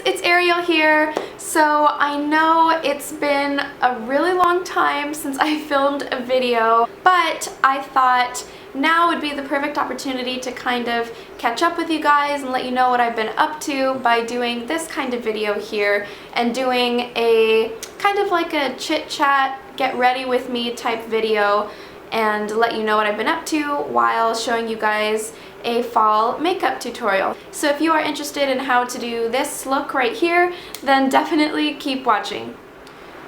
it's Ariel here. So I know it's been a really long time since I filmed a video, but I thought now would be the perfect opportunity to kind of catch up with you guys and let you know what I've been up to by doing this kind of video here and doing a kind of like a chit chat, get ready with me type video and let you know what I've been up to while showing you guys a fall makeup tutorial. So if you are interested in how to do this look right here, then definitely keep watching.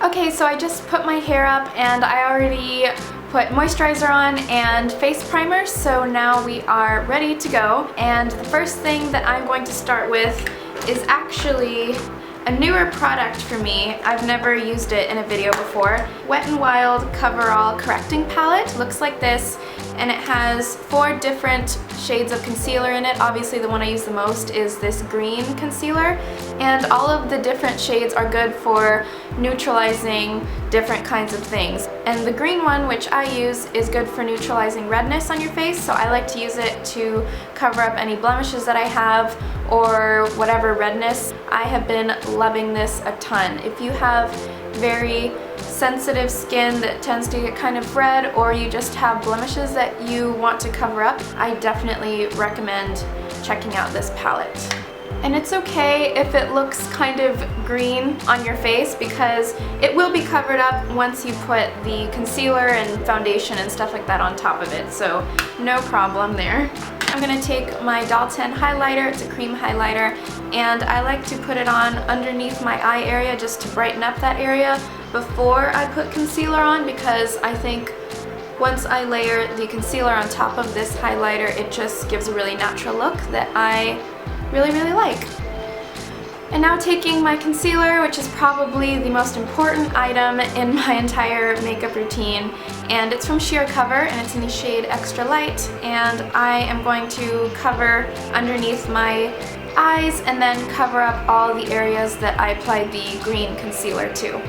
Okay, so I just put my hair up and I already put moisturizer on and face primer, so now we are ready to go. And the first thing that I'm going to start with is actually a newer product for me. I've never used it in a video before. Wet n Wild Coverall Correcting Palette. Looks like this, and it has 4 different shades of concealer in it. Obviously the one I use the most is this green concealer, and all of the different shades are good for neutralizing different kinds of things. And the green one, which I use, is good for neutralizing redness on your face, so I like to use it to cover up any blemishes that I have or whatever redness. I have been loving this a ton. If you have very sensitive skin that tends to get kind of red, or you just have blemishes that you want to cover up, I definitely recommend checking out this palette. And it's okay if it looks kind of green on your face because it will be covered up once you put the concealer and foundation and stuff like that on top of it, so no problem there. I'm going to take my Doll 10 highlighter, it's a cream highlighter, and I like to put it on underneath my eye area just to brighten up that area before I put concealer on, because I think once I layer the concealer on top of this highlighter, it just gives a really natural look that I really like. And now taking my concealer, which is probably the most important item in my entire makeup routine, and it's from Sheercover and it's in the shade Extra Light, and I am going to cover underneath my eyes and then cover up all the areas that I applied the green concealer to.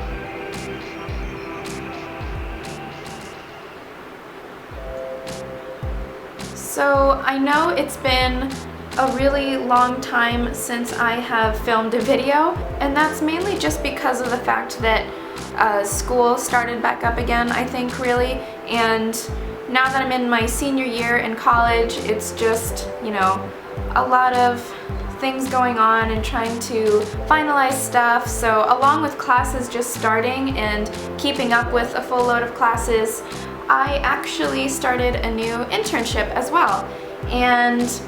So I know it's been a really long time since I have filmed a video, and that's mainly just because of the fact that school started back up again, I think, really, and now that I'm in my senior year in college, it's just, you know, a lot of things going on and trying to finalize stuff. So along with classes just starting and keeping up with a full load of classes, I actually started a new internship as well. And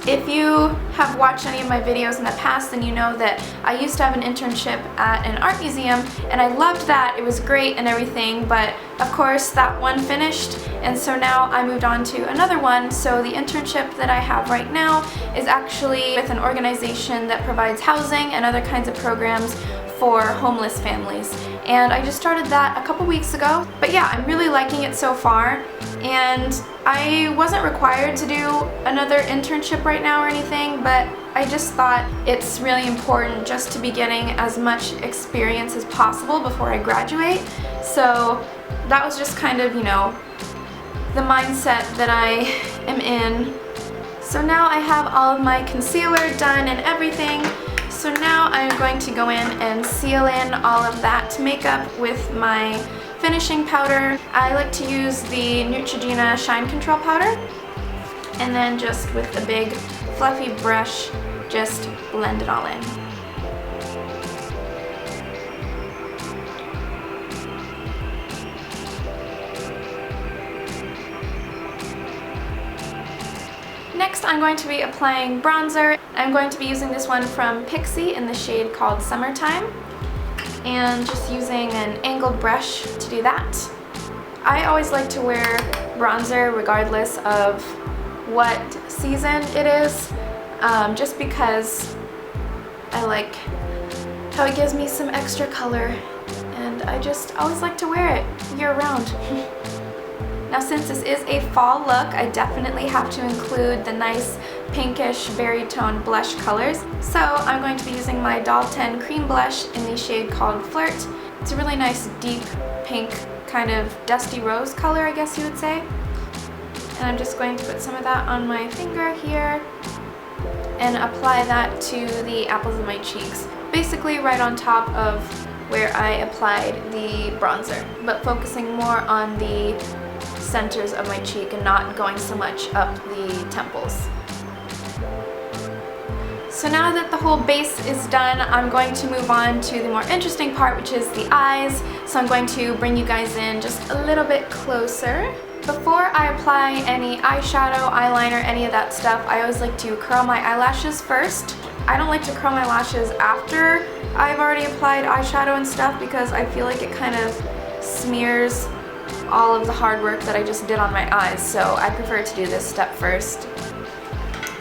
if you have watched any of my videos in the past, then you know that I used to have an internship at an art museum, and I loved that. It was great and everything, but of course that one finished, and so now I moved on to another one. So the internship that I have right now is actually with an organization that provides housing and other kinds of programs for homeless families, and I just started that a couple weeks ago. But yeah, I'm really liking it so far, and I wasn't required to do another internship right now or anything, but I just thought it's really important just to be getting as much experience as possible before I graduate. So that was just kind of, you know, the mindset that I am in. So now I have all of my concealer done and everything. So now I'm going to go in and seal in all of that makeup with my finishing powder. I like to use the Neutrogena Shine Control Powder, and then just with a big fluffy brush, just blend it all in. Next, I'm going to be applying bronzer. I'm going to be using this one from Pixi in the shade called Summertime, and just using an angled brush to do that. I always like to wear bronzer regardless of what season it is, just because I like how it gives me some extra color, and I just always like to wear it year round. Now, since this is a fall look, I definitely have to include the nice pinkish berry tone blush colors. So I'm going to be using my Doll 10 cream blush in the shade called Flirt. It's a really nice deep pink, kind of dusty rose color, I guess you would say. And I'm just going to put some of that on my finger here. and apply that to the apples of my cheeks. Basically right on top of where I applied the bronzer, but focusing more on the centers of my cheek and not going so much up the temples. So now that the whole base is done, I'm going to move on to the more interesting part, which is the eyes. So I'm going to bring you guys in just a little bit closer. Before I apply any eyeshadow, eyeliner, any of that stuff, I always like to curl my eyelashes first. I don't like to curl my lashes after I've already applied eyeshadow and stuff because I feel like it kind of smears all of the hard work that I just did on my eyes, so I prefer to do this step first.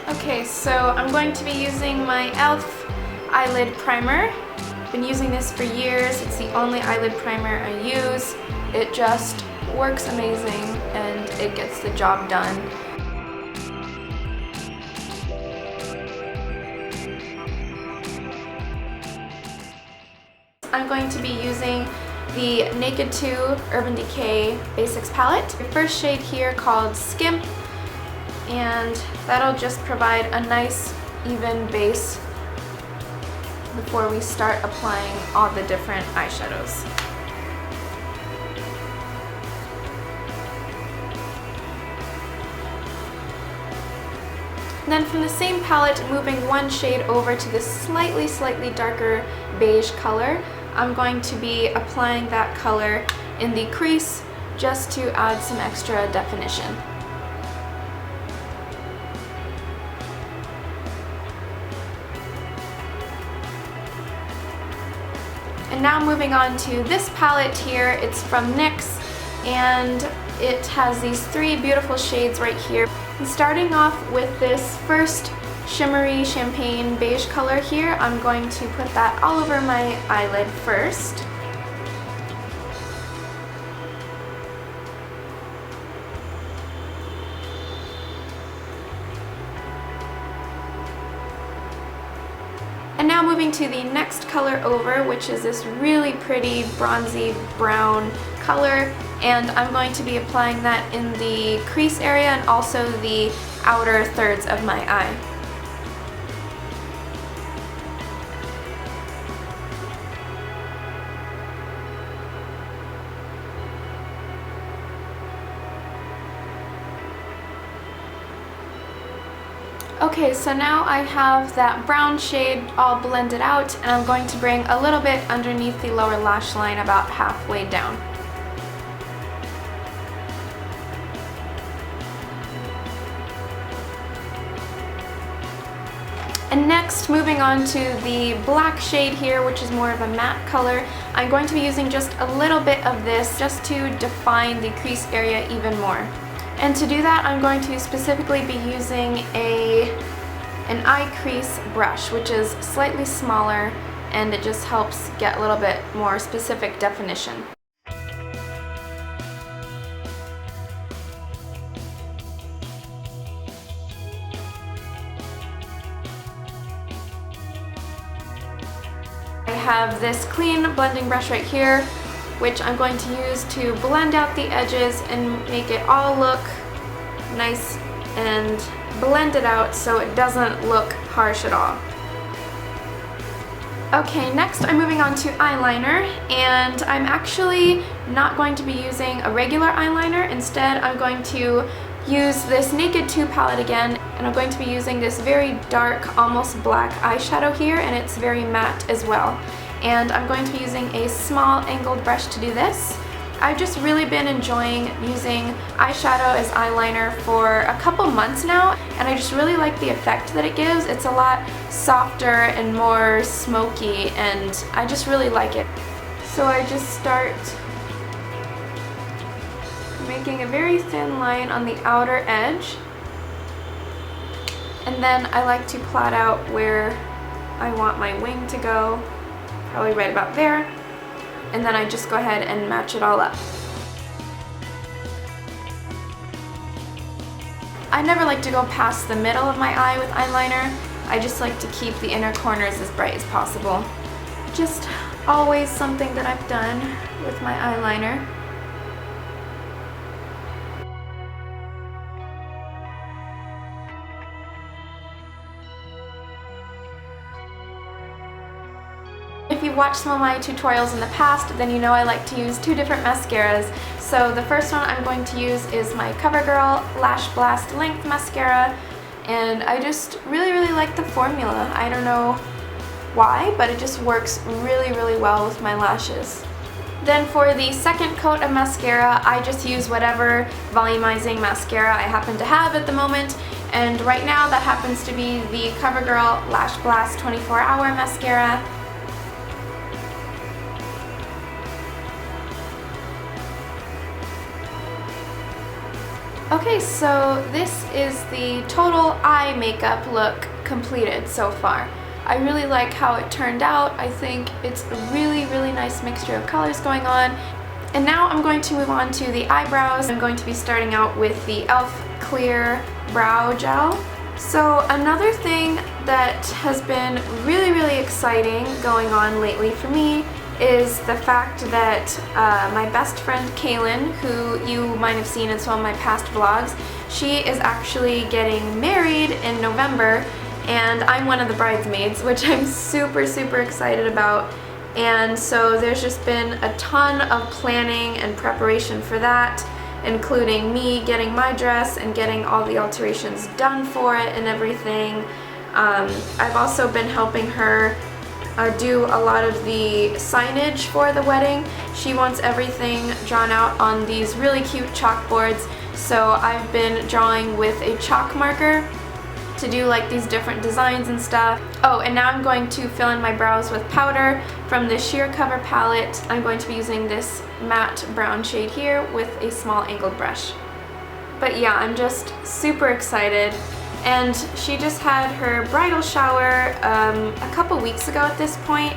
Okay, so I'm going to be using my e.l.f. eyelid primer. I've been using this for years. It's the only eyelid primer I use. It just works amazing and it gets the job done. I'm going to be using the Naked 2 Urban Decay Basics palette. The first shade here called Skimp, and that'll just provide a nice even base before we start applying all the different eyeshadows. And then from the same palette, moving one shade over to this slightly darker beige color, I'm going to be applying that color in the crease just to add some extra definition. And now moving on to this palette here, it's from NYX, and it has these three beautiful shades right here. And starting off with this first shimmery champagne beige color here, I'm going to put that all over my eyelid first. And now moving to the next color over, which is this really pretty bronzy brown color, and I'm going to be applying that in the crease area and also the outer thirds of my eye. Okay, so now I have that brown shade all blended out, and I'm going to bring a little bit underneath the lower lash line about halfway down. And next, moving on to the black shade here, which is more of a matte color, I'm going to be using just a little bit of this just to define the crease area even more. And to do that, I'm going to specifically be using an eye crease brush, which is slightly smaller, and it just helps get a little bit more specific definition. I have this clean blending brush right here, which I'm going to use to blend out the edges and make it all look nice and blended out so it doesn't look harsh at all. Okay, next I'm moving on to eyeliner, and I'm actually not going to be using a regular eyeliner. Instead, I'm going to use this Naked 2 palette again, and I'm going to be using this very dark, almost black eyeshadow here, and it's very matte as well. And I'm going to be using a small angled brush to do this. I've just really been enjoying using eyeshadow as eyeliner for a couple months now, and I just really like the effect that it gives. It's a lot softer and more smoky, and I just really like it. So I just start making a very thin line on the outer edge, and then I like to plot out where I want my wing to go. Probably right about there, and then I just go ahead and match it all up. I never like to go past the middle of my eye with eyeliner. I just like to keep the inner corners as bright as possible. Just always something that I've done with my eyeliner. if you've watched some of my tutorials in the past, then you know I like to use two different mascaras. So the first one I'm going to use is my Covergirl Lash Blast Length Mascara, and I just really like the formula. I don't know why, but it just works really well with my lashes. Then for the second coat of mascara, I just use whatever volumizing mascara I happen to have at the moment, and right now that happens to be the Covergirl Lash Blast 24-Hour Mascara. Okay, so this is the total eye makeup look completed so far. I really like how it turned out. I think it's a really nice mixture of colors going on. And now I'm going to move on to the eyebrows. I'm going to be starting out with the e.l.f. Clear Brow Gel. So another thing that has been really exciting going on lately for me is the fact that my best friend Kaylin, who you might have seen in some of my past vlogs, she is actually getting married in November, and I'm one of the bridesmaids, which I'm super excited about. And so there's just been a ton of planning and preparation for that, including me getting my dress and getting all the alterations done for it and everything. I've also been helping her do a lot of the signage for the wedding. She wants everything drawn out on these really cute chalkboards, so I've been drawing with a chalk marker to do like these different designs and stuff. Oh, and now I'm going to fill in my brows with powder from the Sheercover palette. I'm going to be using this matte brown shade here with a small angled brush. But yeah, I'm just super excited. And she just had her bridal shower a couple weeks ago at this point,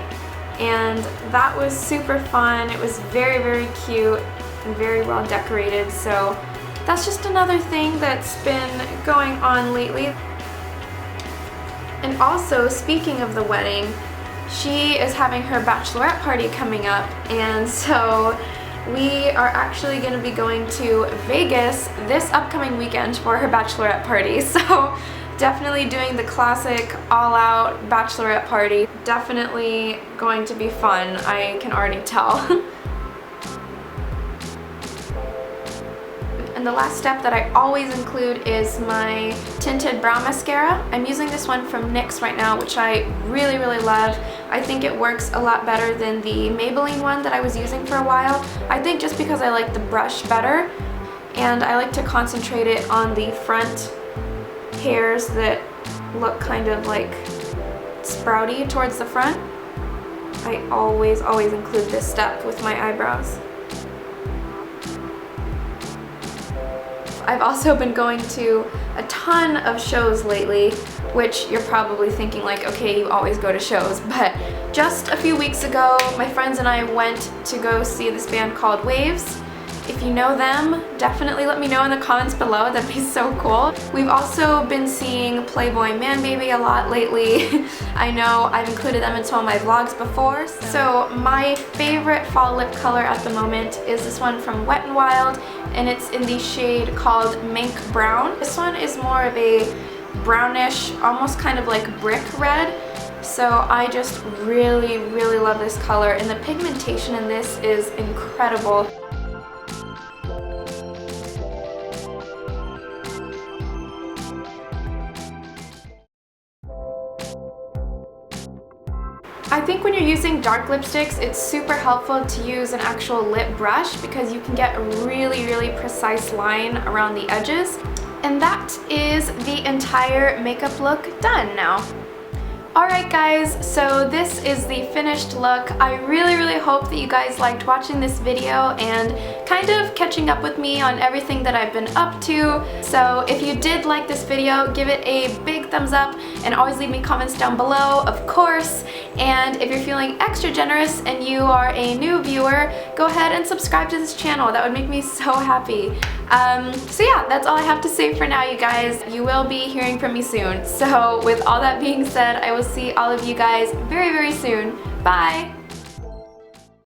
and that was super fun. It was very cute and very well decorated, so that's just another thing that's been going on lately. And also, speaking of the wedding, she is having her bachelorette party coming up, and so we are actually going to be going to Vegas this upcoming weekend for her bachelorette party. So definitely doing the classic all-out bachelorette party. Definitely going to be fun, I can already tell. And the last step that I always include is my tinted brow mascara. I'm using this one from NYX right now, which I really love. I think it works a lot better than the Maybelline one that I was using for a while. I think just because I like the brush better, and I like to concentrate it on the front hairs that look kind of like sprouty towards the front. I always include this step with my eyebrows. I've also been going to a ton of shows lately, which you're probably thinking like, okay, you always go to shows, but just a few weeks ago, my friends and I went to go see this band called Waves. If you know them, definitely let me know in the comments below, that'd be so cool. We've also been seeing Playboy Man Baby a lot lately. I know I've included them in some of my vlogs before. So my favorite fall lip color at the moment is this one from Wet n Wild, and it's in the shade called Mink Brown. This one is more of a brownish, almost kind of like brick red. So I just really love this color, and the pigmentation in this is incredible. I think when you're using dark lipsticks, it's super helpful to use an actual lip brush because you can get a really precise line around the edges. And that is the entire makeup look done now. Alright guys, so this is the finished look. I really hope that you guys liked watching this video and kind of catching up with me on everything that I've been up to. So if you did like this video, give it a big thumbs up and always leave me comments down below, of course. And if you're feeling extra generous and you are a new viewer, go ahead and subscribe to this channel. That would make me so happy. So yeah, that's all I have to say for now, you guys. You will be hearing from me soon. So with all that being said, I will see all of you guys very soon. Bye!